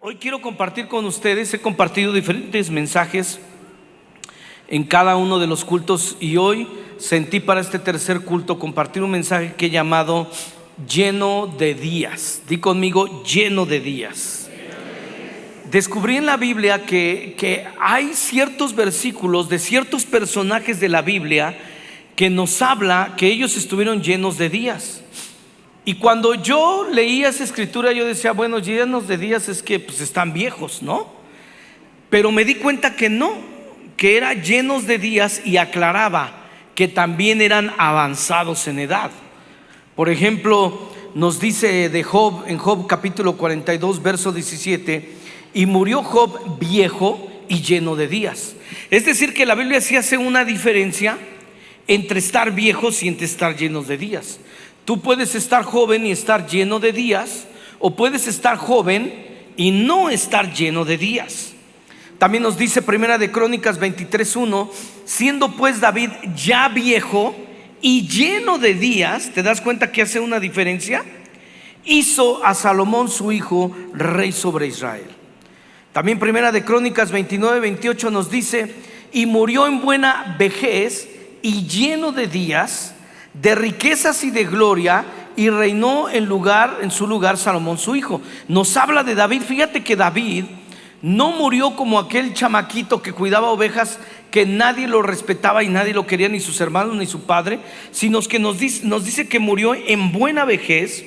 Hoy quiero compartir con ustedes, he compartido diferentes mensajes en cada uno de los cultos y hoy sentí para este tercer culto compartir un mensaje que he llamado lleno de días. Di conmigo, lleno de días. Descubrí en la Biblia que hay ciertos versículos de ciertos personajes de la Biblia que nos habla que ellos estuvieron llenos de días. Y cuando yo leía esa escritura yo decía, bueno, llenos de días es que pues están viejos, ¿no? Pero me di cuenta que no, que era llenos de días, y aclaraba que también eran avanzados en edad. Por ejemplo, nos dice de Job, en Job capítulo 42 verso 17: y murió Job viejo y lleno de días. Es decir, que la Biblia sí hace una diferencia entre estar viejos y entre estar llenos de días. Tú puedes estar joven y estar lleno de días, o puedes estar joven y no estar lleno de días. También nos dice Primera de Crónicas 23:1: siendo pues David ya viejo y lleno de días, ¿te das cuenta que hace una diferencia? Hizo a Salomón su hijo rey sobre Israel. También Primera de Crónicas 29:28 nos dice: y murió en buena vejez y lleno de días, de riquezas y de gloria, y reinó en su lugar Salomón su hijo. Nos habla de David. Fíjate que David no murió como aquel chamaquito que cuidaba ovejas, que nadie lo respetaba y nadie lo quería, ni sus hermanos ni su padre, sino que nos dice que murió en buena vejez.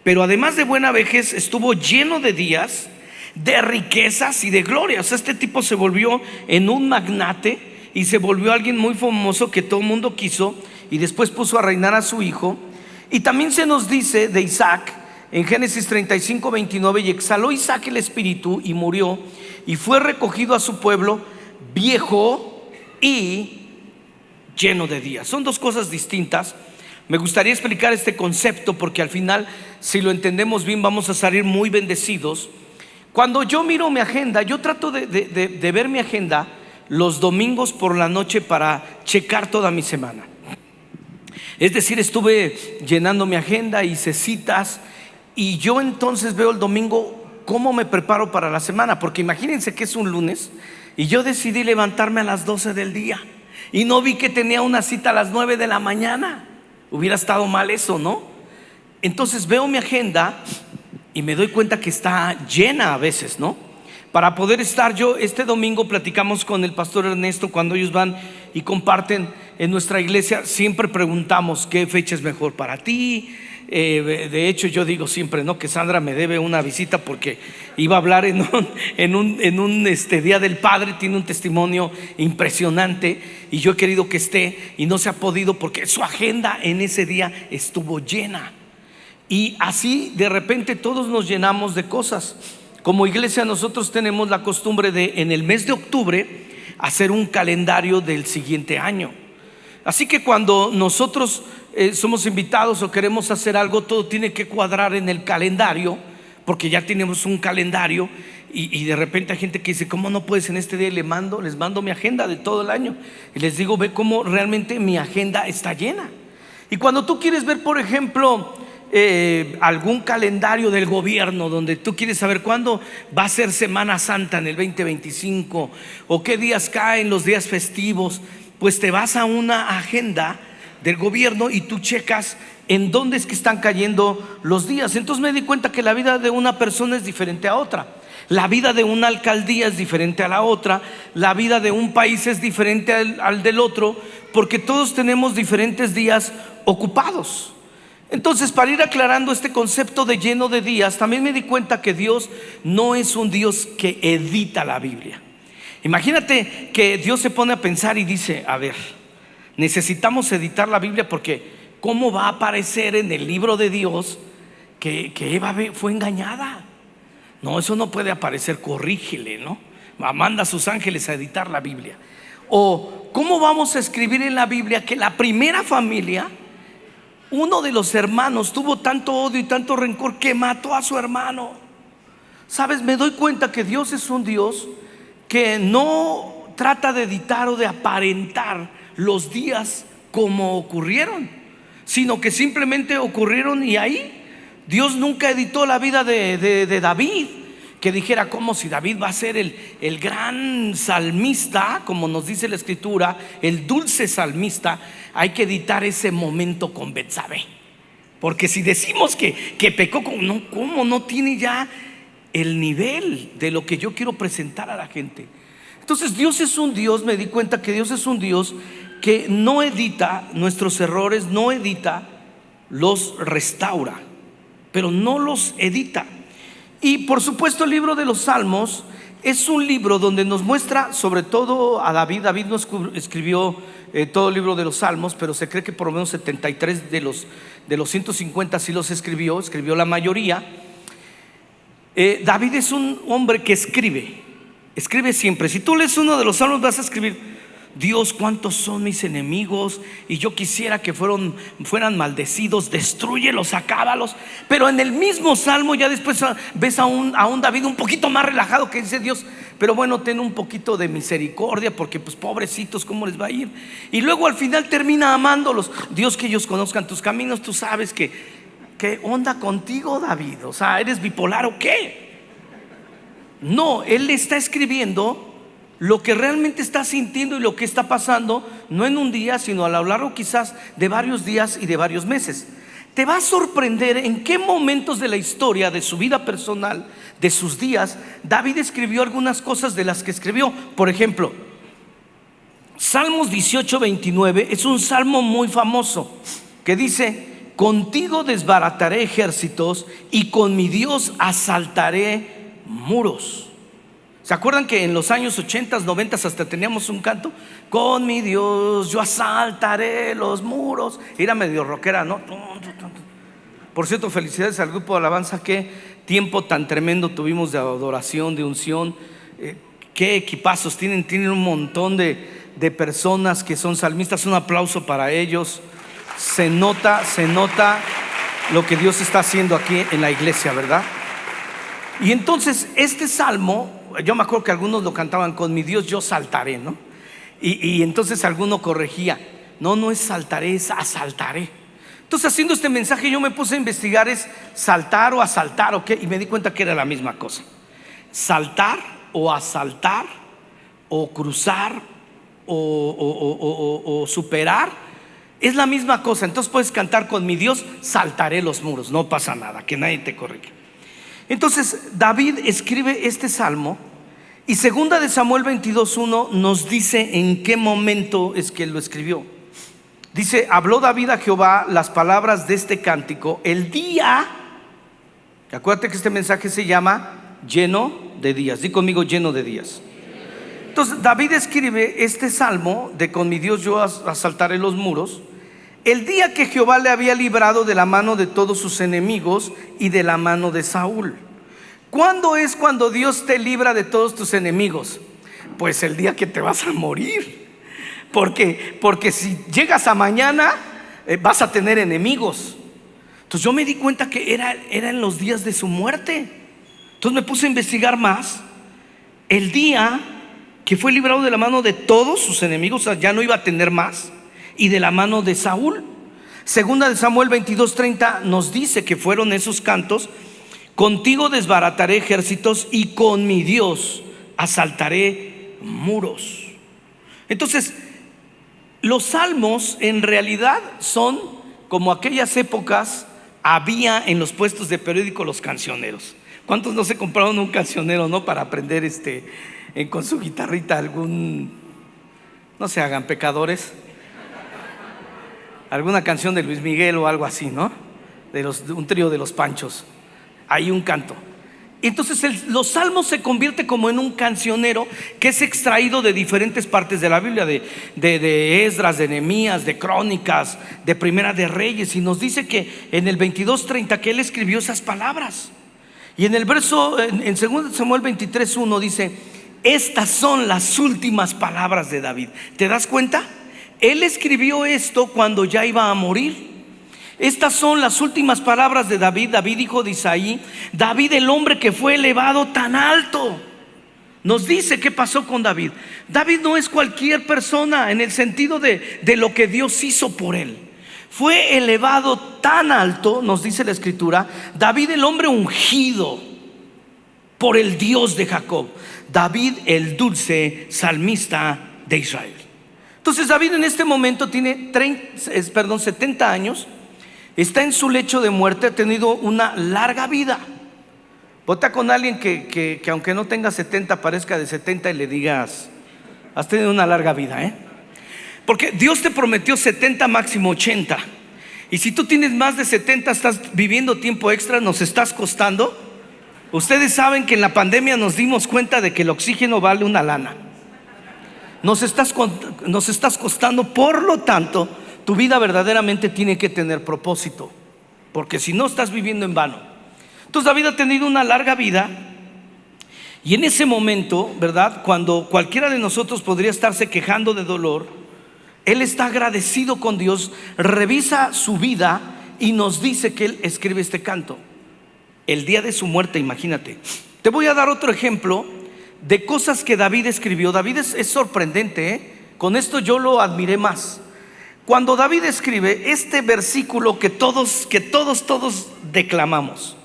Pero además de buena vejez, estuvo lleno de días, de riquezas y de gloria. O sea, este tipo se volvió en un magnate y se volvió alguien muy famoso que todo el mundo quiso, y después puso a reinar a su hijo. Y también se nos dice de Isaac en Génesis 35:29: y exhaló Isaac el espíritu y murió, y fue recogido a su pueblo viejo y lleno de días. Son dos cosas distintas. Me gustaría explicar este concepto porque al final, si lo entendemos bien, vamos a salir muy bendecidos. Cuando yo miro mi agenda, yo trato de ver mi agenda los domingos por la noche para checar toda mi semana. Es decir, estuve llenando mi agenda, hice citas, y yo entonces veo el domingo cómo me preparo para la semana. Porque imagínense que es un lunes y yo decidí levantarme a las 12 del día y no vi que tenía una cita a las 9 de la mañana. Hubiera estado mal eso, ¿no? Entonces veo mi agenda y me doy cuenta que está llena a veces, ¿no? Para poder estar yo, este domingo platicamos con el pastor Ernesto. Cuando ellos van y comparten en nuestra iglesia, siempre preguntamos qué fecha es mejor para ti. De hecho, yo digo siempre, ¿no?, que Sandra me debe una visita porque iba a hablar en un Día del Padre. Tiene un testimonio impresionante y yo he querido que esté y no se ha podido porque su agenda en ese día estuvo llena. Y así de repente todos nos llenamos de cosas. Como iglesia nosotros tenemos la costumbre de, en el mes de octubre, hacer un calendario del siguiente año. Así que cuando nosotros somos invitados o queremos hacer algo, todo tiene que cuadrar en el calendario, porque ya tenemos un calendario. Y de repente hay gente que dice, ¿cómo no puedes en este día? Les mando mi agenda de todo el año y les digo, ve cómo realmente mi agenda está llena. Y cuando tú quieres ver, por ejemplo, algún calendario del gobierno donde tú quieres saber cuándo va a ser Semana Santa en el 2025 o qué días caen los días festivos, pues te vas a una agenda del gobierno y tú checas en dónde es que están cayendo los días. Entonces me di cuenta que la vida de una persona es diferente a otra, la vida de una alcaldía es diferente a la otra, la vida de un país es diferente al del otro, porque todos tenemos diferentes días ocupados. Entonces, para ir aclarando este concepto de lleno de días, también me di cuenta que Dios no es un Dios que edita la Biblia. Imagínate que Dios se pone a pensar y dice, a ver, necesitamos editar la Biblia porque ¿cómo va a aparecer en el libro de Dios que Eva fue engañada? No, eso no puede aparecer, corrígele, ¿no? Manda a sus ángeles a editar la Biblia. O ¿cómo vamos a escribir en la Biblia que la primera familia, uno de los hermanos tuvo tanto odio y tanto rencor que mató a su hermano? Sabes, me doy cuenta que Dios es un Dios que no trata de editar o de aparentar los días como ocurrieron, sino que simplemente ocurrieron y ahí. Dios nunca editó la vida de David, que dijera como si David va a ser el gran salmista, como nos dice la escritura, el dulce salmista, hay que editar ese momento con Betsabé. Porque si decimos que pecó, ¿cómo no tiene ya el nivel de lo que yo quiero presentar a la gente? Entonces Dios es un Dios, me di cuenta que Dios es un Dios que no edita nuestros errores, no edita, los restaura, pero no los edita. Y por supuesto el libro de los Salmos es un libro donde nos muestra sobre todo a David. David no escribió todo el libro de los Salmos, pero se cree que por lo menos 73 de los 150 sí los escribió la mayoría. David es un hombre que escribe siempre. Si tú lees uno de los Salmos vas a escribir: Dios, cuántos son mis enemigos, y yo quisiera que fueran maldecidos, destrúyelos, acábalos. Pero en el mismo salmo ya después ves a un David un poquito más relajado, que dice: Dios, pero bueno, ten un poquito de misericordia, porque pues pobrecitos, ¿cómo les va a ir? Y luego al final termina amándolos. Dios, que ellos conozcan tus caminos. Tú sabes ¿qué onda contigo, David? O sea, ¿eres bipolar o qué? No, él está escribiendo lo que realmente está sintiendo y lo que está pasando, no en un día, sino a lo largo quizás de varios días y de varios meses. Te va a sorprender en qué momentos de la historia de su vida personal, de sus días, David escribió algunas cosas de las que escribió. Por ejemplo, Salmos 18:29 es un salmo muy famoso que dice: contigo desbarataré ejércitos y con mi Dios asaltaré muros. ¿Se acuerdan que en los años 80, 90 hasta teníamos un canto? Con mi Dios yo asaltaré los muros. Era medio rockera, ¿no? Por cierto, felicidades al grupo de alabanza. Qué tiempo tan tremendo tuvimos de adoración, de unción. Qué equipazos tienen un montón de personas que son salmistas. Un aplauso para ellos. Se nota lo que Dios está haciendo aquí en la iglesia, ¿verdad? Y entonces este salmo, yo me acuerdo que algunos lo cantaban: con mi Dios yo saltaré, ¿no? Y entonces alguno corregía: no es saltaré, es asaltaré. Entonces, haciendo este mensaje, yo me puse a investigar: ¿es saltar o asaltar o qué? Y me di cuenta que era la misma cosa. Saltar o asaltar o cruzar o superar es la misma cosa. Entonces puedes cantar: con mi Dios saltaré los muros, no pasa nada, que nadie te corrija. Entonces David escribe este salmo, y segunda de Samuel 22:1 nos dice en qué momento es que él lo escribió. Dice: habló David a Jehová las palabras de este cántico el día, acuérdate que este mensaje se llama lleno de días. Di conmigo: lleno de días. Entonces David escribe este salmo de con mi Dios yo asaltaré los muros, el día que Jehová le había librado de la mano de todos sus enemigos y de la mano de Saúl. ¿Cuándo es cuando Dios te libra de todos tus enemigos? Pues el día que te vas a morir. Porque si llegas a mañana vas a tener enemigos. Entonces yo me di cuenta que era en los días de su muerte. Entonces me puse a investigar más. El día que fue librado de la mano de todos sus enemigos, o sea, ya no iba a tener más, y de la mano de Saúl. Segunda de Samuel 22:30 nos dice que fueron esos cantos: contigo desbarataré ejércitos y con mi Dios asaltaré muros. Entonces los salmos en realidad son como aquellas épocas había en los puestos de periódico los cancioneros. ¿Cuántos no se compraron un cancionero, no? Para aprender con su guitarrita no se hagan pecadores, alguna canción de Luis Miguel o algo así, ¿no? De un trío de los Panchos. Hay un canto. Entonces los salmos se convierte como en un cancionero que es extraído de diferentes partes de la Biblia, de Esdras, de Nehemías, de Crónicas, de Primera de Reyes. Y nos dice que en el 22:30 que él escribió esas palabras. Y en el verso, en 2 Samuel 23:1 dice: estas son las últimas palabras de David. ¿Te das cuenta? Él escribió esto cuando ya iba a morir. Estas son las últimas palabras de David, David hijo de Isaí, David el hombre que fue elevado tan alto. Nos dice qué pasó con David. David no es cualquier persona en el sentido de lo que Dios hizo por él. Fue elevado tan alto, nos dice la escritura, David el hombre ungido por el Dios de Jacob. David, el dulce salmista de Israel. Entonces David en este momento tiene 70 años, está en su lecho de muerte, ha tenido una larga vida. Vota con alguien que aunque no tenga 70 parezca de 70 y le digas: has tenido una larga vida, porque Dios te prometió 70, máximo 80. Y si tú tienes más de 70, estás viviendo tiempo extra, nos estás costando. Ustedes saben que en la pandemia nos dimos cuenta de que el oxígeno vale una lana. Nos estás costando, por lo tanto, tu vida verdaderamente tiene que tener propósito, porque si no, estás viviendo en vano. Entonces David ha tenido una larga vida, y en ese momento, ¿verdad?, cuando cualquiera de nosotros podría estarse quejando de dolor, él está agradecido con Dios, revisa su vida y nos dice que él escribe este canto el día de su muerte. Imagínate. Te voy a dar otro ejemplo de cosas que David escribió. David es sorprendente, con esto yo lo admiré más. Cuando David escribe este versículo que todos declamamos: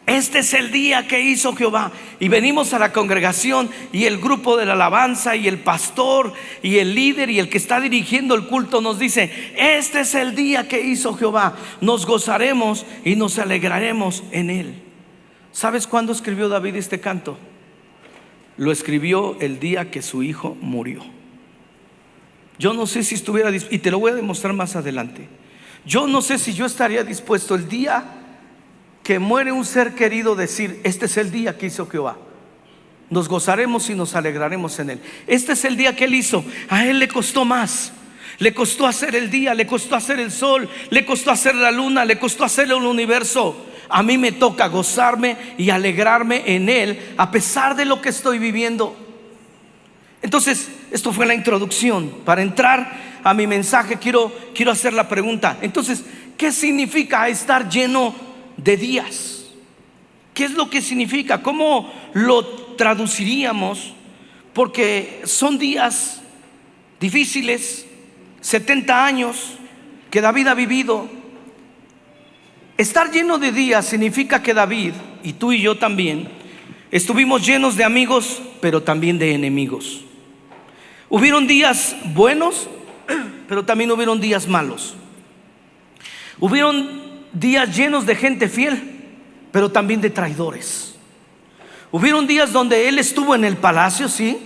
este es el día que hizo Jehová, y venimos a la congregación y el grupo de la alabanza y el pastor y el líder y el que está dirigiendo el culto nos dice: este es el día que hizo Jehová, nos gozaremos y nos alegraremos en él. ¿Sabes cuándo escribió David este canto? Lo escribió el día que su hijo murió. Yo no sé si estuviera dispuesto, y te lo voy a demostrar más adelante. Yo no sé si yo estaría dispuesto el día que muere un ser querido decir: este es el día que hizo Jehová, nos gozaremos y nos alegraremos en él. Este es el día que él hizo. A él le costó más. Le costó hacer el día, le costó hacer el sol, le costó hacer la luna, le costó hacer el universo. A mí me toca gozarme y alegrarme en él a pesar de lo que estoy viviendo. Entonces, esto fue la introducción. Para entrar a mi mensaje quiero hacer la pregunta: entonces, ¿qué significa estar lleno de días? ¿Qué es lo que significa? ¿Cómo lo traduciríamos? Porque son días difíciles, 70 años que David ha vivido. Estar lleno de días significa que David, y tú y yo también, estuvimos llenos de amigos, pero también de enemigos. Hubieron días buenos, pero también hubieron días malos. Hubieron días llenos de gente fiel, pero también de traidores. Hubieron días donde él estuvo en el palacio, sí,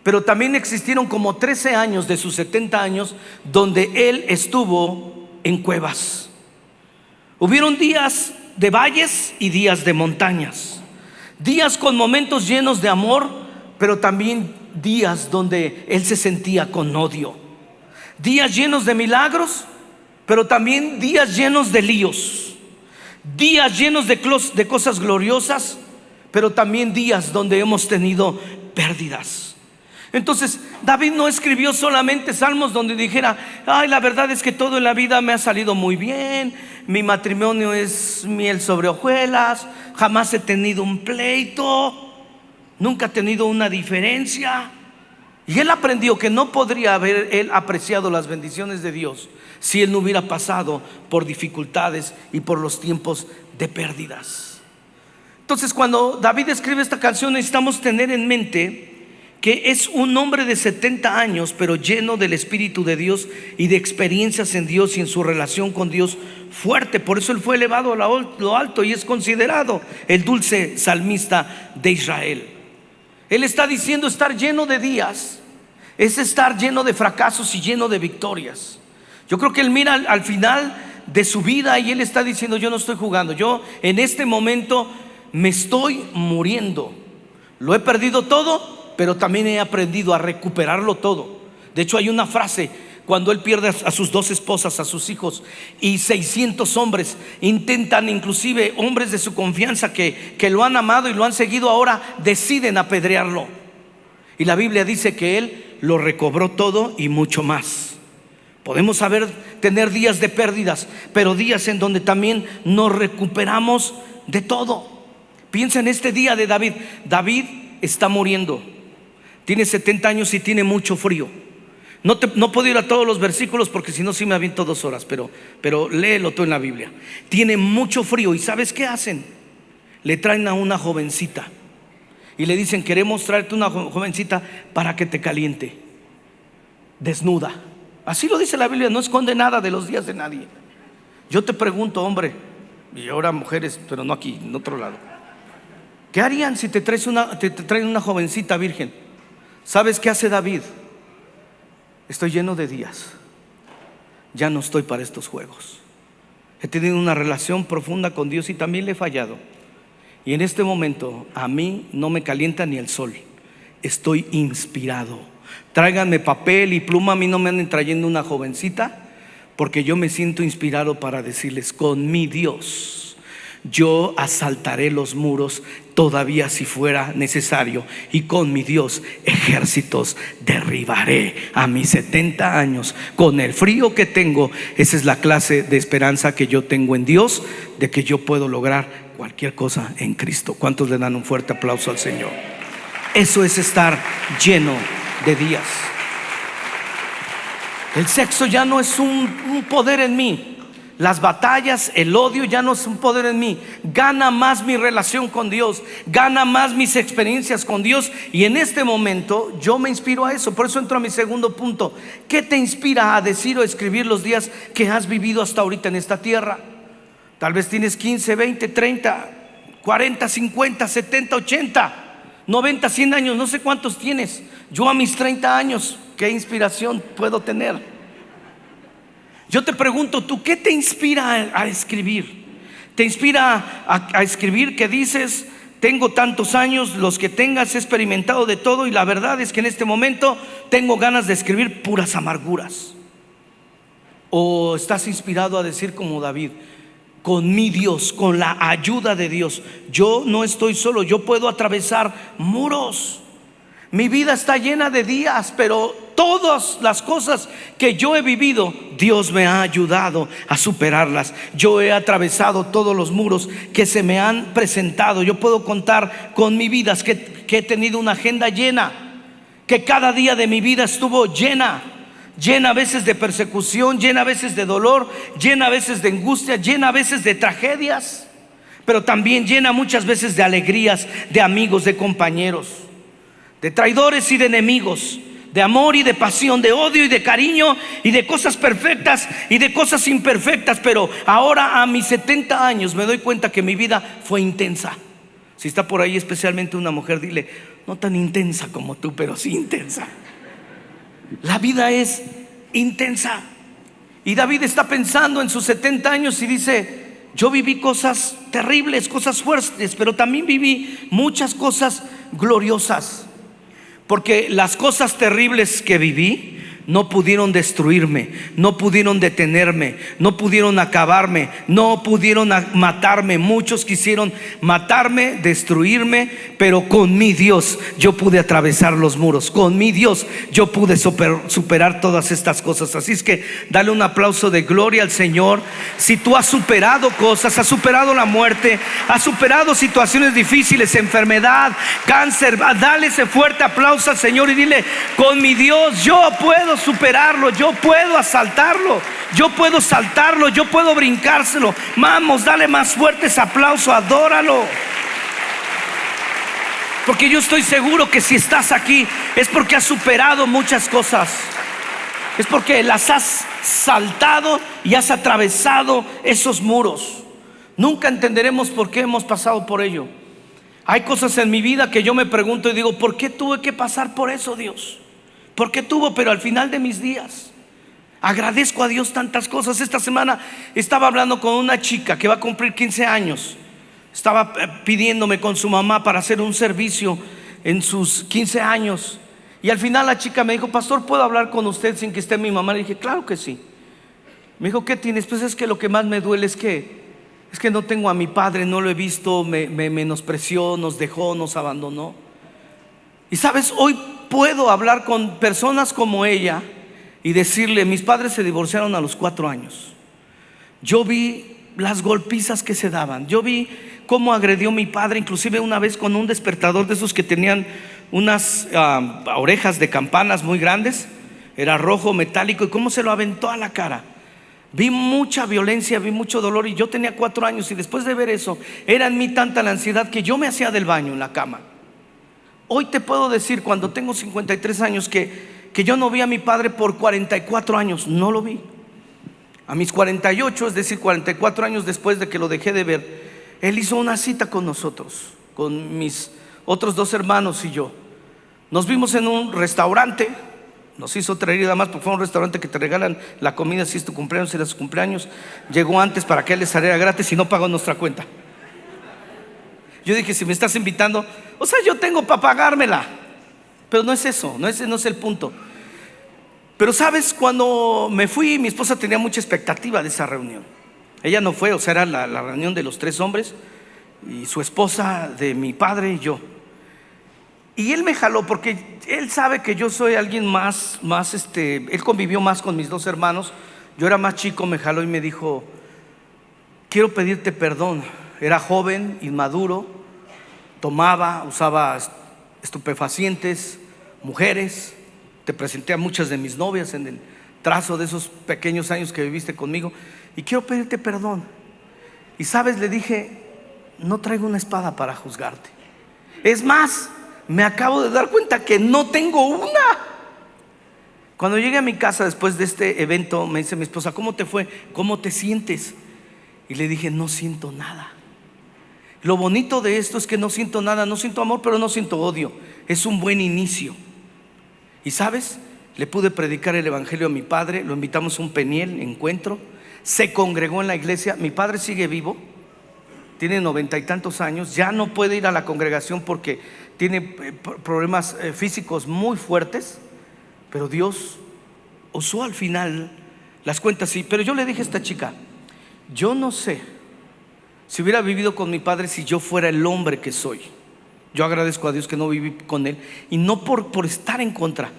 pero también existieron como 13 años de sus 70 años donde él estuvo en cuevas. Hubieron días de valles y días de montañas, días con momentos llenos de amor, pero también días donde él se sentía con odio. Días llenos de milagros, pero también días llenos de líos. Días llenos de cosas gloriosas, pero también días donde hemos tenido pérdidas. Entonces David no escribió solamente salmos donde dijera: ay, la verdad es que todo en la vida me ha salido muy bien, mi matrimonio es miel sobre hojuelas, jamás he tenido un pleito, nunca he tenido una diferencia. Y él aprendió que no podría haber él apreciado las bendiciones de Dios si él no hubiera pasado por dificultades y por los tiempos de pérdidas. Entonces, cuando David escribe esta canción, necesitamos tener en mente que es un hombre de 70 años, pero lleno del Espíritu de Dios y de experiencias en Dios y en su relación con Dios fuerte. Por eso él fue elevado a lo alto y es considerado el dulce salmista de Israel. Él está diciendo: estar lleno de días es estar lleno de fracasos y lleno de victorias. Yo creo que él mira al final de su vida y él está diciendo: yo no estoy jugando, yo en este momento me estoy muriendo. Lo he perdido todo, pero también he aprendido a recuperarlo todo. De hecho, hay una frase: cuando él pierde a sus 2 esposas, a sus hijos y 600 hombres intentan, inclusive hombres de su confianza que lo han amado y lo han seguido, ahora deciden apedrearlo. Y la Biblia dice que él lo recobró todo y mucho más. Podemos tener días de pérdidas, pero días en donde también nos recuperamos de todo. Piensa en este día de David. David está muriendo, tiene 70 años y tiene mucho frío. No puedo ir a todos los versículos porque si no sí me aviento 2 horas, pero léelo tú en la Biblia. Tiene mucho frío y ¿sabes qué hacen? Le traen a una jovencita y le dicen: queremos traerte una jovencita para que te caliente, desnuda. Así lo dice la Biblia, no esconde nada de los días de nadie. Yo te pregunto, hombre, y ahora mujeres, pero no aquí, en otro lado, ¿qué harían si te traen una jovencita virgen? ¿Sabes qué hace David? Estoy lleno de días, ya no estoy para estos juegos. He tenido una relación profunda con Dios y también le he fallado. Y en este momento a mí no me calienta ni el sol. Estoy inspirado. Tráiganme papel y pluma, a mí no me anden trayendo una jovencita, porque yo me siento inspirado para decirles: con mi Dios yo asaltaré los muros, todavía si fuera necesario, y con mi Dios ejércitos derribaré. A mis 70 años, con el frío que tengo, esa es la clase de esperanza que yo tengo en Dios, de que yo puedo lograr cualquier cosa en Cristo. ¿Cuántos le dan un fuerte aplauso al Señor? Eso es estar lleno de días. El sexo ya no es un poder en mí. Las batallas, el odio ya no es un poder en mí. Gana más mi relación con Dios, gana más mis experiencias con Dios. Y en este momento yo me inspiro a eso. Por eso entro a mi segundo punto. ¿Qué te inspira a decir o escribir los días que has vivido hasta ahorita en esta tierra? Tal vez tienes 15, 20, 30, 40, 50, 70, 80, 90, 100 años. No sé cuántos tienes. Yo a mis 30 años, ¿qué inspiración puedo tener? Yo te pregunto, ¿tú qué te inspira a escribir? ¿Te inspira a escribir que dices: tengo tantos años, los que tengas, he experimentado de todo, y la verdad es que en este momento tengo ganas de escribir puras amarguras? ¿O estás inspirado a decir como David: con mi Dios, con la ayuda de Dios, yo no estoy solo, yo puedo atravesar muros? Mi vida está llena de días, pero todas las cosas que yo he vivido, Dios me ha ayudado a superarlas. Yo he atravesado todos los muros que se me han presentado. Yo puedo contar con mi vida que he tenido una agenda llena, que cada día de mi vida estuvo llena a veces de persecución, llena a veces de dolor, llena a veces de angustia, llena a veces de tragedias, pero también llena muchas veces de alegrías, de amigos, de compañeros, de traidores y de enemigos, de amor y de pasión, de odio y de cariño, y de cosas perfectas y de cosas imperfectas. Pero ahora a mis 70 años me doy cuenta que mi vida fue intensa. Si está por ahí especialmente una mujer, dile: no tan intensa como tú, pero sí intensa. La vida es intensa. Y David está pensando en sus 70 años y dice: yo viví cosas terribles, cosas fuertes, pero también viví muchas cosas gloriosas. Porque las cosas terribles que viví no pudieron destruirme, no pudieron detenerme, no pudieron acabarme, no pudieron matarme. Muchos quisieron matarme, destruirme, pero con mi Dios yo pude atravesar los muros. Con mi Dios yo pude superar todas estas cosas. Así es que dale un aplauso de gloria al Señor. Si tú has superado cosas, has superado la muerte, has superado situaciones difíciles, enfermedad, cáncer, dale ese fuerte aplauso al Señor y dile: con mi Dios yo puedo superarlo, yo puedo asaltarlo, yo puedo saltarlo, yo puedo brincárselo. Vamos, dale más fuertes aplausos, adóralo. Porque yo estoy seguro que si estás aquí es porque has superado muchas cosas, es porque las has saltado y has atravesado esos muros. Nunca entenderemos por qué hemos pasado por ello. Hay cosas en mi vida que yo me pregunto y digo: ¿por qué tuve que pasar por eso, Dios? ¿Por qué tuvo? Pero al final de mis días agradezco a Dios tantas cosas. Esta semana estaba hablando con una chica que va a cumplir 15 años. Estaba pidiéndome con su mamá para hacer un servicio en sus 15 años. Y al final la chica me dijo: pastor, ¿puedo hablar con usted sin que esté mi mamá? Le dije: claro que sí. Me dijo: ¿qué tienes? Pues es que lo que más me duele es que no tengo a mi padre, no lo he visto, me menospreció, nos dejó, nos abandonó. Y sabes, hoy puedo hablar con personas como ella y decirle: mis padres se divorciaron a los 4 años. Yo vi las golpizas que se daban, yo vi cómo agredió mi padre, inclusive una vez con un despertador de esos que tenían unas orejas de campanas muy grandes, era rojo metálico, y cómo se lo aventó a la cara. Vi mucha violencia, vi mucho dolor, y yo tenía 4 años, y después de ver eso era en mí tanta la ansiedad que yo me hacía del baño en la cama. Hoy te puedo decir, cuando tengo 53 años, que yo no vi a mi padre por 44 años, no lo vi. A mis 48, es decir, 44 años después de que lo dejé de ver, él hizo una cita con nosotros, con mis otros 2 hermanos y yo. Nos vimos en un restaurante, nos hizo traer nada más porque fue un restaurante que te regalan la comida si es tu cumpleaños, si era su cumpleaños. Llegó antes para que él les saliera gratis y no pagó nuestra cuenta. Yo dije, si me estás invitando, o sea, yo tengo para pagármela. Pero no es eso, no es el punto. Pero sabes, cuando me fui, mi esposa tenía mucha expectativa de esa reunión. Ella no fue, o sea, era la reunión de los 3 hombres y su esposa, de mi padre y yo. Y él me jaló porque él sabe que yo soy alguien más, él convivió más con mis 2 hermanos. Yo era más chico, me jaló y me dijo, quiero pedirte perdón. Era joven, inmaduro, tomaba, usaba estupefacientes, mujeres. Te presenté a muchas de mis novias en el trazo de esos pequeños años que viviste conmigo, y quiero pedirte perdón. Y sabes, le dije, no traigo una espada para juzgarte. Es más, me acabo de dar cuenta que no tengo una. Cuando llegué a mi casa después de este evento, me dice mi esposa, ¿cómo te fue? ¿Cómo te sientes? Y le dije, no siento nada. Lo bonito de esto es que no siento nada, no siento amor, pero no siento odio. Es un buen inicio. Y sabes, le pude predicar el evangelio a mi padre, lo invitamos a un Peniel, encuentro, se congregó en la iglesia. Mi padre sigue vivo, tiene 90 y tantos años, ya no puede ir a la congregación porque tiene problemas físicos muy fuertes, pero Dios usó al final las cuentas. Sí, pero yo le dije a esta chica, yo no sé si hubiera vivido con mi padre si yo fuera el hombre que soy. Yo agradezco a Dios que no viví con él, y no por estar en contra.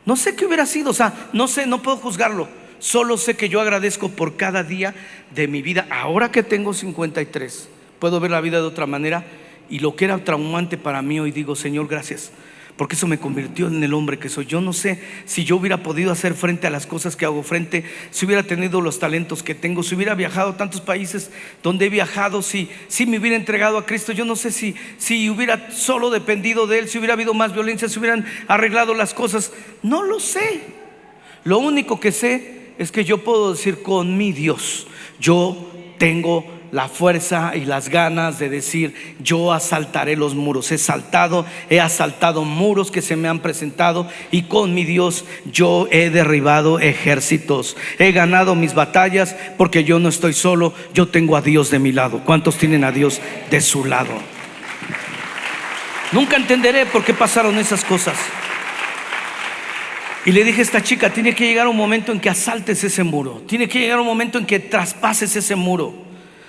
No sé qué hubiera sido, o sea, no sé, no puedo juzgarlo. Solo sé que yo agradezco por cada día de mi vida. Ahora que tengo 53, puedo ver la vida de otra manera, y lo que era traumante para mí hoy digo, Señor, gracias, porque eso me convirtió en el hombre que soy. Yo no sé si yo hubiera podido hacer frente a las cosas que hago frente, si hubiera tenido los talentos que tengo, si hubiera viajado a tantos países donde he viajado, si me hubiera entregado a Cristo. Yo no sé si hubiera solo dependido de Él, si hubiera habido más violencia, si hubieran arreglado las cosas. No lo sé. Lo único que sé es que yo puedo decir, con mi Dios yo tengo la fuerza y las ganas de decir, yo asaltaré los muros. He asaltado muros que se me han presentado, y con mi Dios yo he derribado ejércitos. He ganado mis batallas porque yo no estoy solo, yo tengo a Dios de mi lado. ¿Cuántos tienen a Dios de su lado? Nunca entenderé por qué pasaron esas cosas. Y le dije a esta chica, tiene que llegar un momento en que asaltes ese muro, tiene que llegar un momento en que traspases ese muro.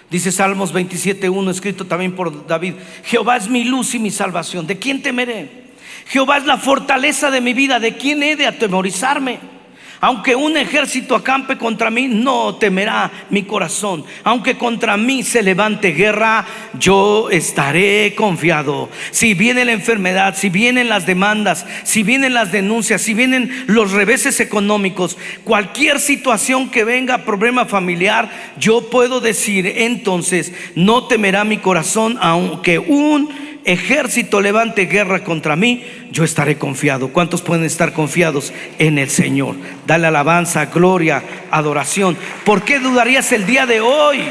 Dice Salmos 27:1, escrito también por David, Jehová es mi luz y mi salvación, ¿de quién temeré? Jehová es la fortaleza de mi vida, ¿de quién he de atemorizarme? Aunque un ejército acampe contra mí, no temerá mi corazón. Aunque contra mí se levante guerra, yo estaré confiado. Si viene la enfermedad, si vienen las demandas, si vienen las denuncias, si vienen los reveses económicos, cualquier situación que venga, problema familiar, yo puedo decir entonces, no temerá mi corazón. Aunque un ejército levante guerra contra mí, yo estaré confiado. ¿Cuántos pueden estar confiados en el Señor? Dale alabanza, gloria, adoración. ¿Por qué dudarías el día de hoy?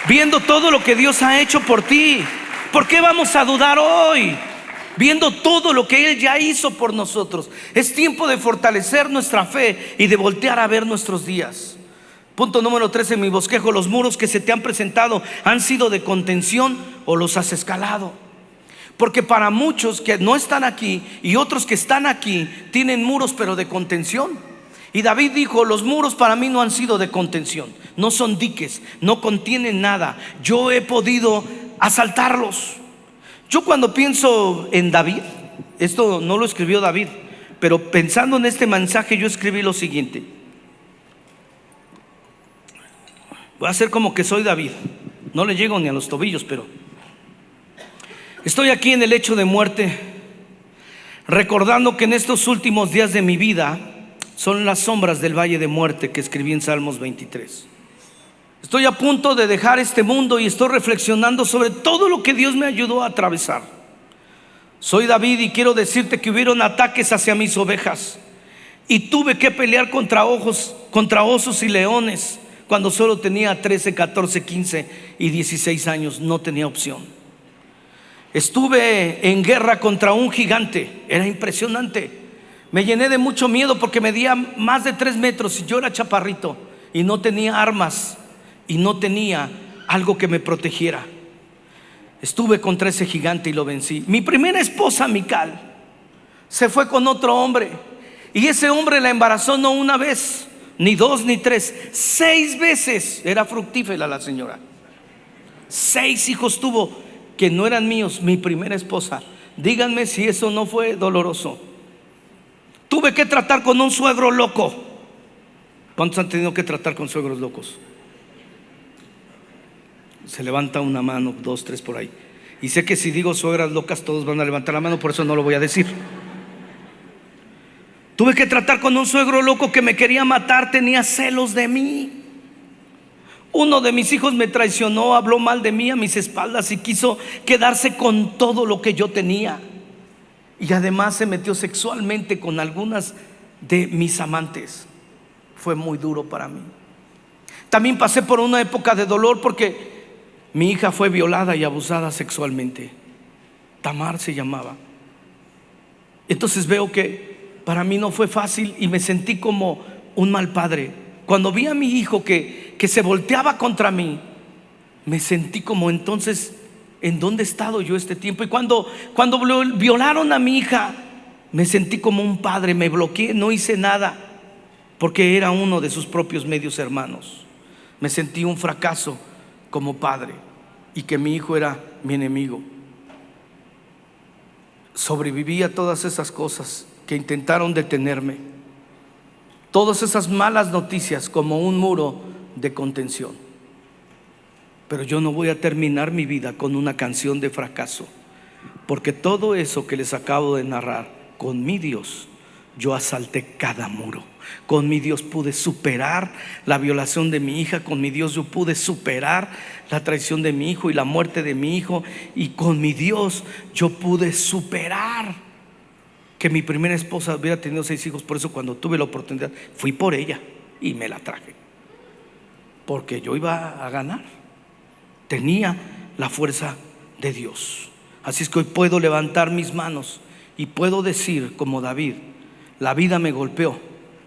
Viendo todo lo que Dios ha hecho por ti, ¿por qué vamos a dudar hoy? Viendo todo lo que Él ya hizo por nosotros. Es tiempo de fortalecer nuestra fe y de voltear a ver nuestros días. Punto número 3 en mi bosquejo: los muros que se te han presentado han sido de contención o los has escalado. Porque para muchos que no están aquí y otros que están aquí tienen muros pero de contención. Y David dijo, los muros para mí no han sido de contención, no son diques, no contienen nada. Yo he podido asaltarlos. Yo cuando pienso en David, esto no lo escribió David, pero pensando en este mensaje yo escribí lo siguiente. Voy a hacer como que soy David. No le llego ni a los tobillos, pero estoy aquí en el lecho de muerte, recordando que en estos últimos días de mi vida son las sombras del valle de muerte que escribí en Salmos 23. Estoy a punto de dejar este mundo y estoy reflexionando sobre todo lo que Dios me ayudó a atravesar, Soy David y quiero decirte que hubieron ataques hacia mis ovejas y tuve que pelear contra osos y leones cuando solo tenía 13, 14, 15 y 16 años. No tenía opción. Estuve en guerra contra un gigante. Era impresionante. Me llené de mucho miedo porque medía más de 3 metros y yo era chaparrito y no tenía armas y no tenía algo que me protegiera. Estuve contra ese gigante y lo vencí. Mi primera esposa, Mical, se fue con otro hombre y ese hombre la embarazó no una vez, ni 2, ni 3, 6 veces. Era fructífera la señora. 6 hijos tuvo que no eran míos. Mi primera esposa. Díganme si eso no fue doloroso. Tuve que tratar con un suegro loco. ¿Cuántos han tenido que tratar con suegros locos? Se levanta una mano, 2, 3 por ahí. Y sé que si digo suegras locas todos van a levantar la mano, por eso no lo voy a decir. Tuve que tratar con un suegro loco que me quería matar, tenía celos de mí. Uno de mis hijos me traicionó, habló mal de mí a mis espaldas y quiso quedarse con todo lo que yo tenía. Y además se metió sexualmente con algunas de mis amantes. Fue muy duro para mí. También pasé por una época de dolor porque mi hija fue violada y abusada sexualmente. Tamar se llamaba. Entonces veo que para mí no fue fácil y me sentí como un mal padre. Cuando vi a mi hijo que se volteaba contra mí, me sentí como entonces, ¿en dónde he estado yo este tiempo? Y cuando violaron a mi hija, me sentí como un padre, me bloqueé, no hice nada, porque era uno de sus propios medios hermanos. Me sentí un fracaso como padre y que mi hijo era mi enemigo. Sobreviví a todas esas cosas que intentaron detenerme, todas esas malas noticias como un muro de contención. Pero yo no voy a terminar mi vida con una canción de fracaso, porque todo eso que les acabo de narrar, con mi Dios yo asalté cada muro. Con mi Dios pude superar la violación de mi hija. Con mi Dios yo pude superar la traición de mi hijo y la muerte de mi hijo. Y con mi Dios yo pude superar que mi primera esposa hubiera tenido 6 hijos. Por eso cuando tuve la oportunidad fui por ella y me la traje, porque yo iba a ganar. Tenía la fuerza de Dios. Así es que hoy puedo levantar mis manos y puedo decir como David: la vida me golpeó,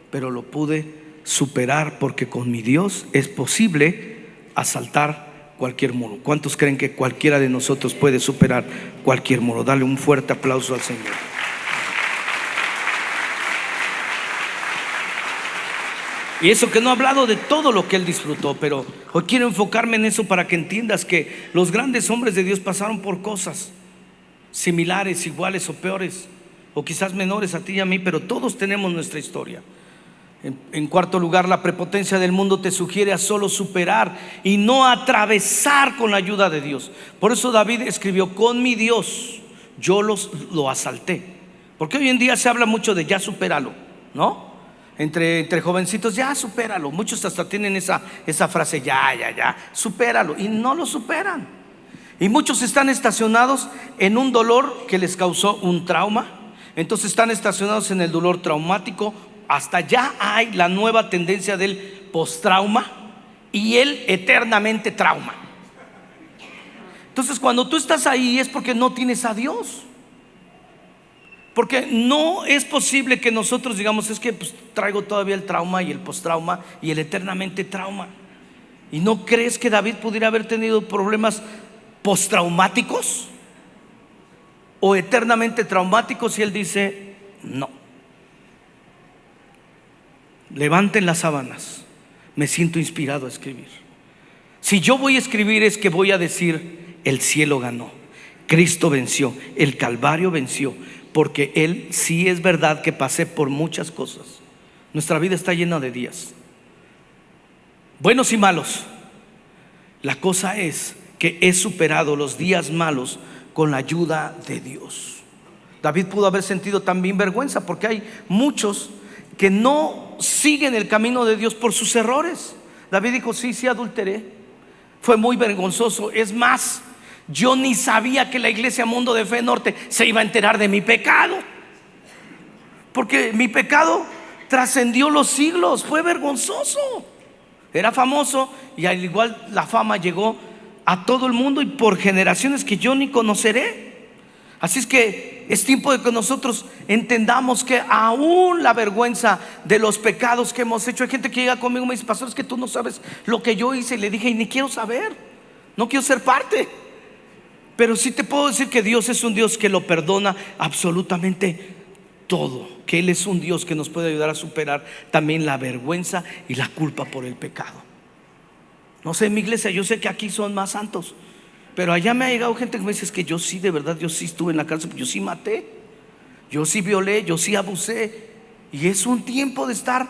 pero lo pude superar, porque con mi Dios es posible asaltar cualquier muro. ¿Cuántos creen que cualquiera de nosotros puede superar cualquier muro? Dale un fuerte aplauso al Señor. Y eso que no he hablado de todo lo que él disfrutó, pero hoy quiero enfocarme en eso para que entiendas que los grandes hombres de Dios pasaron por cosas similares, iguales o peores, o quizás menores a ti y a mí, pero todos tenemos nuestra historia. En cuarto lugar, la prepotencia del mundo te sugiere a solo superar y no atravesar con la ayuda de Dios. Por eso David escribió: con mi Dios yo lo asalté. Porque hoy en día se habla mucho de ya supéralo, ¿no? Entre jovencitos, ya supéralo. Muchos hasta tienen esa frase: ya, supéralo. Y no lo superan. Y muchos están estacionados en un dolor que les causó un trauma. Entonces están estacionados en el dolor traumático. Hasta ya hay la nueva tendencia del postrauma y el eternamente trauma. Entonces cuando tú estás ahí es porque no tienes a Dios. Porque no es posible que nosotros digamos: es que traigo todavía el trauma y el postrauma y el eternamente trauma. ¿Y no crees que David pudiera haber tenido problemas postraumáticos o eternamente traumáticos? Y él dice: no. Levanten las sábanas, me siento inspirado a escribir. Si yo voy a escribir es que voy a decir: el cielo ganó, Cristo venció, el Calvario venció. Porque Él sí es verdad que pasé por muchas cosas. Nuestra vida está llena de días, buenos y malos. La cosa es que he superado los días malos con la ayuda de Dios. David pudo haber sentido también vergüenza, porque hay muchos que no siguen el camino de Dios por sus errores. David dijo: sí adulteré, fue muy vergonzoso. Es más, Yo ni sabía que la iglesia Mundo de Fe Norte se iba a enterar de mi pecado, porque mi pecado trascendió los siglos, fue vergonzoso. Era famoso y al igual la fama llegó a todo el mundo y por generaciones que yo ni conoceré. Así es que es tiempo de que nosotros entendamos que aún la vergüenza de los pecados que hemos hecho. Hay gente que llega conmigo y me dice: pastor, es que tú no sabes lo que yo hice. Y le dije: y ni quiero saber, no quiero ser parte. Pero sí te puedo decir que Dios es un Dios que lo perdona absolutamente todo, que Él es un Dios que nos puede ayudar a superar también la vergüenza y la culpa por el pecado. No sé, en mi iglesia, yo sé que aquí son más santos, pero allá me ha llegado gente que me dice: es que yo sí, de verdad, yo sí estuve en la cárcel, yo sí maté, yo sí violé, yo sí abusé. Y es un tiempo de estar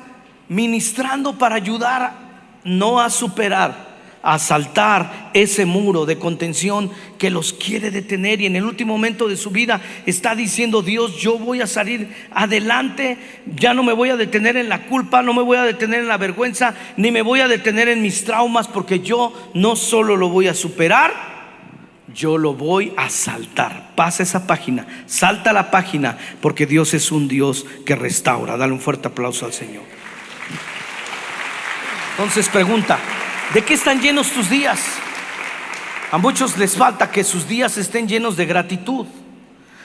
ministrando para ayudar, no a superar, a saltar ese muro de contención que los quiere detener. Y en el último momento de su vida está diciendo: Dios, yo voy a salir adelante, ya no me voy a detener en la culpa, no me voy a detener en la vergüenza, ni me voy a detener en mis traumas, porque yo no solo lo voy a superar, yo lo voy a saltar. Pasa esa página, salta la página, porque Dios es un Dios que restaura. Dale un fuerte aplauso al Señor. Entonces pregunta: ¿de qué están llenos tus días? A muchos les falta que sus días estén llenos de gratitud.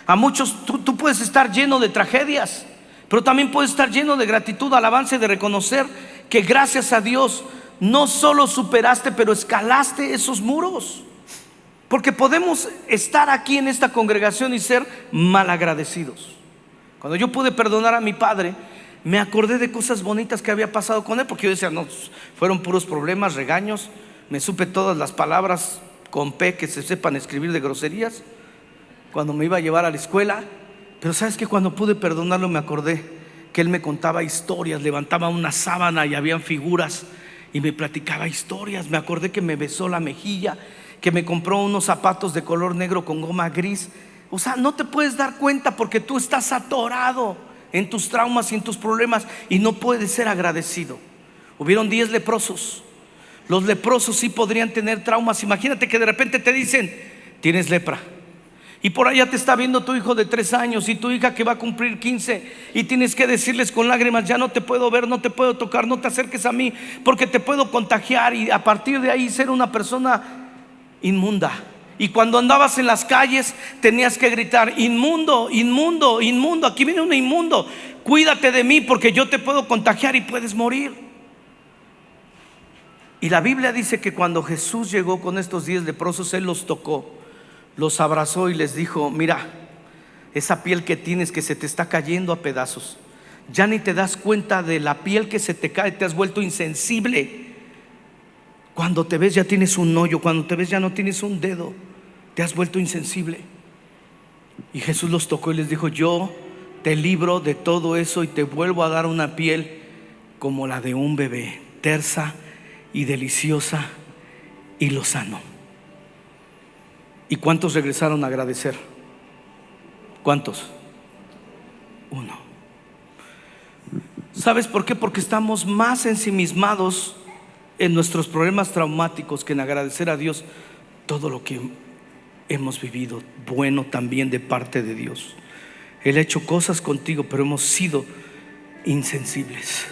A muchos, tú puedes estar lleno de tragedias, pero también puedes estar lleno de gratitud, alabanza y de reconocer que gracias a Dios no solo superaste, pero escalaste esos muros. Porque podemos estar aquí en esta congregación y ser malagradecidos. Cuando yo pude perdonar a mi padre, me acordé de cosas bonitas que había pasado con él, porque yo decía: no, fueron puros problemas, regaños. Me supe todas las palabras con P que se sepan escribir de groserías cuando me iba a llevar a la escuela. Pero sabes que cuando pude perdonarlo, me acordé que él me contaba historias, levantaba una sábana y habían figuras y me platicaba historias. Me acordé que me besó la mejilla, que me compró unos zapatos de color negro con goma gris. O sea, no te puedes dar cuenta porque tú estás atorado en tus traumas y en tus problemas y no puedes ser agradecido. Hubieron 10 leprosos. Los leprosos sí podrían tener traumas. Imagínate que de repente te dicen: tienes lepra, y por allá te está viendo tu hijo de 3 años y tu hija que va a cumplir 15, y tienes que decirles con lágrimas: ya no te puedo ver, no te puedo tocar, no te acerques a mí porque te puedo contagiar, y a partir de ahí ser una persona inmunda. Y cuando andabas en las calles tenías que gritar: inmundo, inmundo, inmundo, aquí viene un inmundo, cuídate de mí porque yo te puedo contagiar y puedes morir. Y la Biblia dice que cuando Jesús llegó con estos 10 leprosos, Él los tocó, los abrazó y les dijo: mira, esa piel que tienes que se te está cayendo a pedazos, ya ni te das cuenta de la piel que se te cae, te has vuelto insensible. Cuando te ves ya tienes un hoyo, cuando te ves ya no tienes un dedo, te has vuelto insensible. Y Jesús los tocó y les dijo: yo te libro de todo eso y te vuelvo a dar una piel como la de un bebé, tersa y deliciosa, y lo sanó. ¿Y cuántos regresaron a agradecer? ¿Cuántos? Uno. ¿Sabes por qué? Porque estamos más ensimismados en nuestros problemas traumáticos que en agradecer a Dios todo lo que hemos vivido bueno también de parte de Dios. Él ha hecho cosas contigo, pero hemos sido insensibles.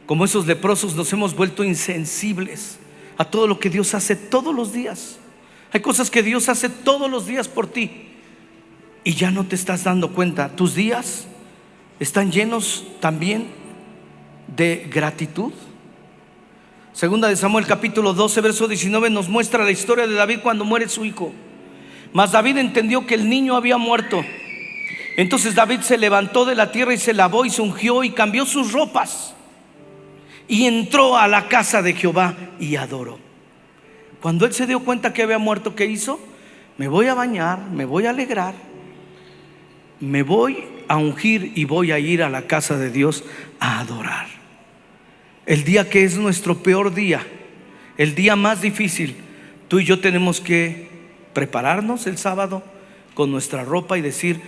Como esos leprosos nos hemos vuelto insensibles a todo lo que Dios hace todos los días. Hay cosas que Dios hace todos los días por ti y ya no te estás dando cuenta. Tus días están llenos también de gratitud. Segunda de Samuel capítulo 12 verso 19 nos muestra la historia de David cuando muere su hijo. Mas David entendió que el niño había muerto. Entonces David se levantó de la tierra y se lavó y se ungió y cambió sus ropas y entró a la casa de Jehová y adoró. Cuando él se dio cuenta que había muerto, ¿qué hizo? Me voy a bañar, me voy a alegrar, me voy a ungir y voy a ir a la casa de Dios a adorar. El día que es nuestro peor día, el día más difícil, tú y yo tenemos que prepararnos el sábado con nuestra ropa y decir: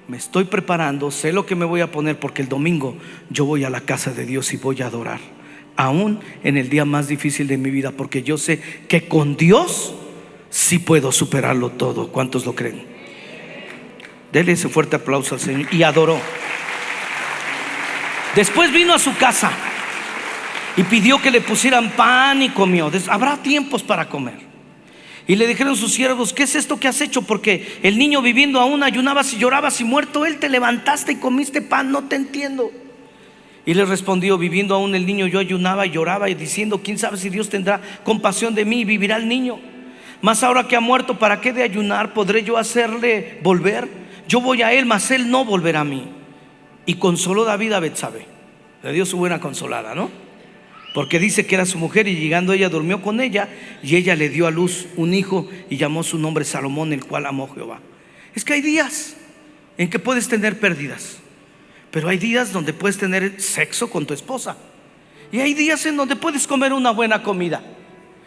me estoy preparando, sé lo que me voy a poner, porque el domingo yo voy a la casa de Dios y voy a adorar, aún en el día más difícil de mi vida, porque yo sé que con Dios sí puedo superarlo todo. ¿Cuántos lo creen? Dele ese fuerte aplauso al Señor. Y adoró. Después vino a su casa y pidió que le pusieran pan y comió. Habrá tiempos para comer. Y le dijeron sus siervos: ¿qué es esto que has hecho? Porque el niño viviendo aún ayunabas y llorabas, y muerto él te levantaste y comiste pan. No te entiendo. Y le respondió: viviendo aún el niño yo ayunaba y lloraba, y diciendo: quién sabe si Dios tendrá compasión de mí y vivirá el niño. Mas ahora que ha muerto, ¿para qué de ayunar? ¿Podré yo hacerle volver? Yo voy a él, mas él no volverá a mí. Y consoló David a Betsabé. Le dio su buena consolada, ¿no? Porque dice que era su mujer, y llegando ella durmió con ella, y ella le dio a luz un hijo y llamó su nombre Salomón, el cual amó Jehová. Es que hay días en que puedes tener pérdidas, pero hay días donde puedes tener sexo con tu esposa, y hay días en donde puedes comer una buena comida,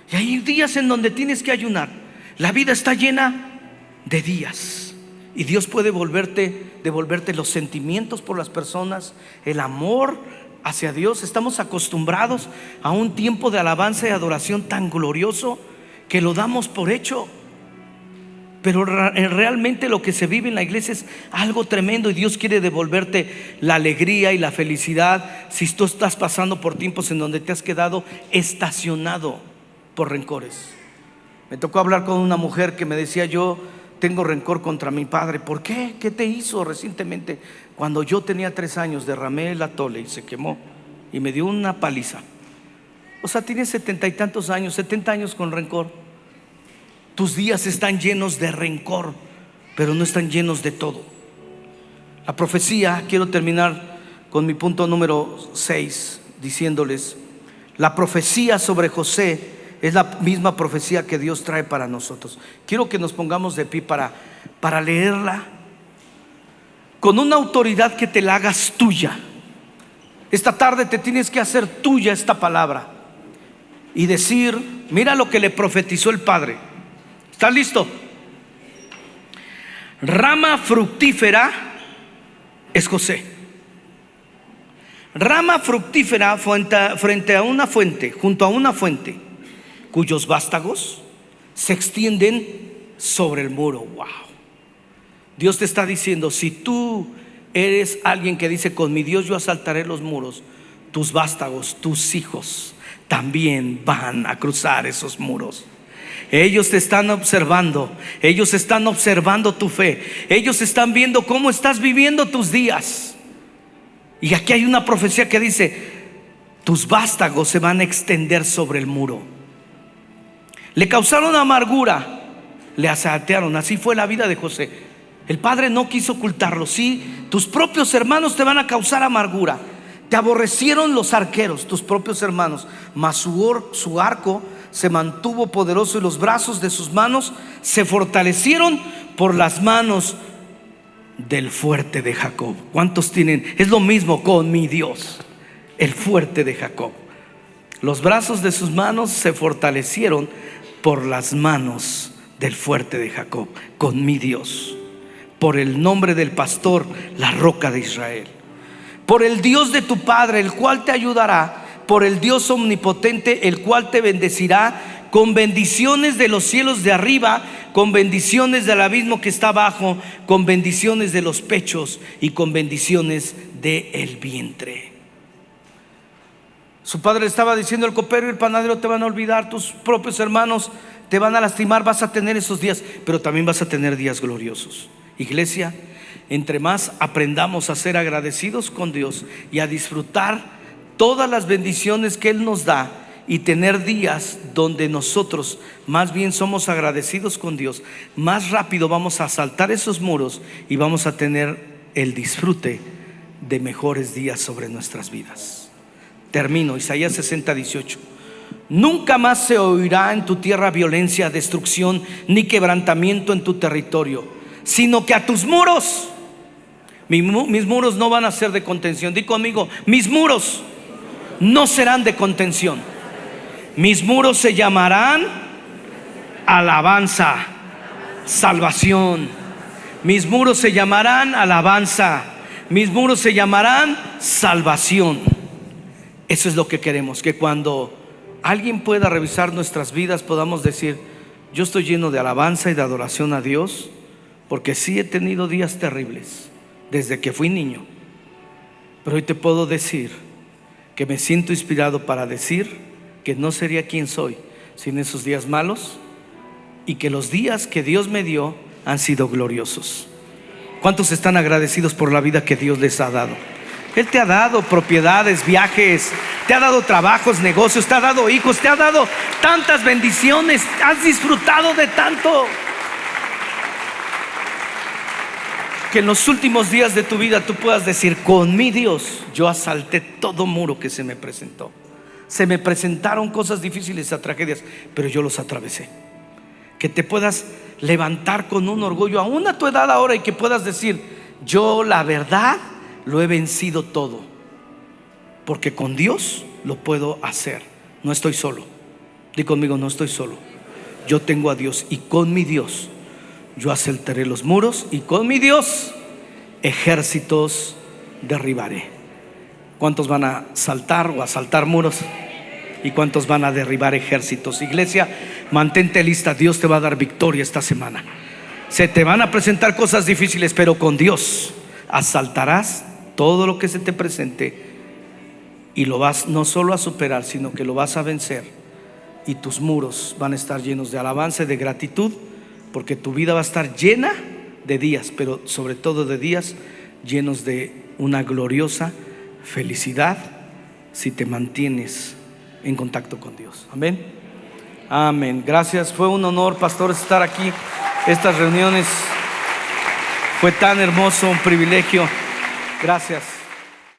y hay días en donde tienes que ayunar. La vida está llena de días, y Dios puede devolverte los sentimientos por las personas, el amor hacia Dios. Estamos acostumbrados a un tiempo de alabanza y adoración tan glorioso que lo damos por hecho, pero realmente lo que se vive en la iglesia es algo tremendo, y Dios quiere devolverte la alegría y la felicidad si tú estás pasando por tiempos en donde te has quedado estacionado por rencores. Me tocó hablar con una mujer que me decía: yo tengo rencor contra mi padre. ¿Por qué? ¿Qué te hizo recientemente? Cuando yo tenía 3 años derramé el atole y se quemó y me dio una paliza. O sea, tienes 70 y tantos años, 70 años con rencor. Tus días están llenos de rencor, pero no están llenos de todo. La profecía, quiero terminar con mi punto número 6 diciéndoles: la profecía sobre José es la misma profecía que Dios trae para nosotros. Quiero que nos pongamos de pie para leerla con una autoridad, que te la hagas tuya. Esta tarde te tienes que hacer tuya esta palabra y decir: mira lo que le profetizó el Padre. ¿Estás listo? Rama fructífera es José. Rama fructífera frente a una fuente, junto a una fuente, cuyos vástagos se extienden sobre el muro. Wow. Dios te está diciendo: si tú eres alguien que dice: con mi Dios yo asaltaré los muros, tus vástagos, tus hijos también van a cruzar esos muros. Ellos te están observando, ellos están observando tu fe, ellos están viendo cómo estás viviendo tus días. Y aquí hay una profecía que dice: tus vástagos se van a extender sobre el muro. Le causaron amargura, le asaltaron. Así fue la vida de José. El padre no quiso ocultarlo. Sí, tus propios hermanos te van a causar amargura. Te aborrecieron los arqueros, tus propios hermanos, mas su arco se mantuvo poderoso, y los brazos de sus manos se fortalecieron por las manos del fuerte de Jacob. ¿Cuántos tienen? Es lo mismo con mi Dios, el fuerte de Jacob. Los brazos de sus manos se fortalecieron por las manos del fuerte de Jacob, con mi Dios, por el nombre del pastor, la roca de Israel, por el Dios de tu padre, el cual te ayudará, por el Dios omnipotente, el cual te bendecirá con bendiciones de los cielos de arriba, con bendiciones del abismo que está abajo, con bendiciones de los pechos y con bendiciones del vientre. Su padre le estaba diciendo: el copero y el panadero te van a olvidar, tus propios hermanos te van a lastimar. Vas a tener esos días, pero también vas a tener días gloriosos. Iglesia, entre más aprendamos a ser agradecidos con Dios y a disfrutar todas las bendiciones que Él nos da, y tener días donde nosotros más bien somos agradecidos con Dios, más rápido vamos a saltar esos muros y vamos a tener el disfrute de mejores días sobre nuestras vidas. Termino. Isaías 60:18. Nunca más se oirá en tu tierra violencia, destrucción, ni quebrantamiento en tu territorio, sino que a tus muros, mis muros no van a ser de contención. Di conmigo: mis muros no serán de contención. Mis muros se llamarán alabanza, salvación. Mis muros se llamarán alabanza. Mis muros se llamarán salvación. Eso es lo que queremos, que cuando alguien pueda revisar nuestras vidas podamos decir: Yo estoy lleno de alabanza y de adoración a Dios, porque sí he tenido días terribles desde que fui niño. Pero hoy te puedo decir que me siento inspirado para decir que no sería quien soy sin esos días malos, y que los días que Dios me dio han sido gloriosos. ¿Cuántos están agradecidos por la vida que Dios les ha dado? Él te ha dado propiedades, viajes, te ha dado trabajos, negocios, te ha dado hijos, te ha dado tantas bendiciones, has disfrutado de tanto, que en los últimos días de tu vida tú puedas decir: con mi Dios yo asalté todo muro que se me presentó. Se me presentaron cosas difíciles, tragedias, pero yo los atravesé. Que te puedas levantar con un orgullo aún a tu edad ahora, y que puedas decir: yo la verdad lo he vencido todo, porque con Dios lo puedo hacer. No estoy solo. Di conmigo: no estoy solo. Yo tengo a Dios, y con mi Dios yo asaltaré los muros, y con mi Dios ejércitos derribaré. ¿Cuántos van a saltar o asaltar muros? ¿Y cuántos van a derribar ejércitos? Iglesia, mantente lista. Dios te va a dar victoria esta semana. Se te van a presentar cosas difíciles, pero con Dios asaltarás todo lo que se te presente, y lo vas no solo a superar, sino que lo vas a vencer. Y tus muros van a estar llenos de alabanza y de gratitud, porque tu vida va a estar llena de días, pero sobre todo de días llenos de una gloriosa felicidad, si te mantienes en contacto con Dios. Amén. Amén. Gracias. Fue un honor, pastor, estar aquí. Estas reuniones fue tan hermoso, un privilegio. Gracias.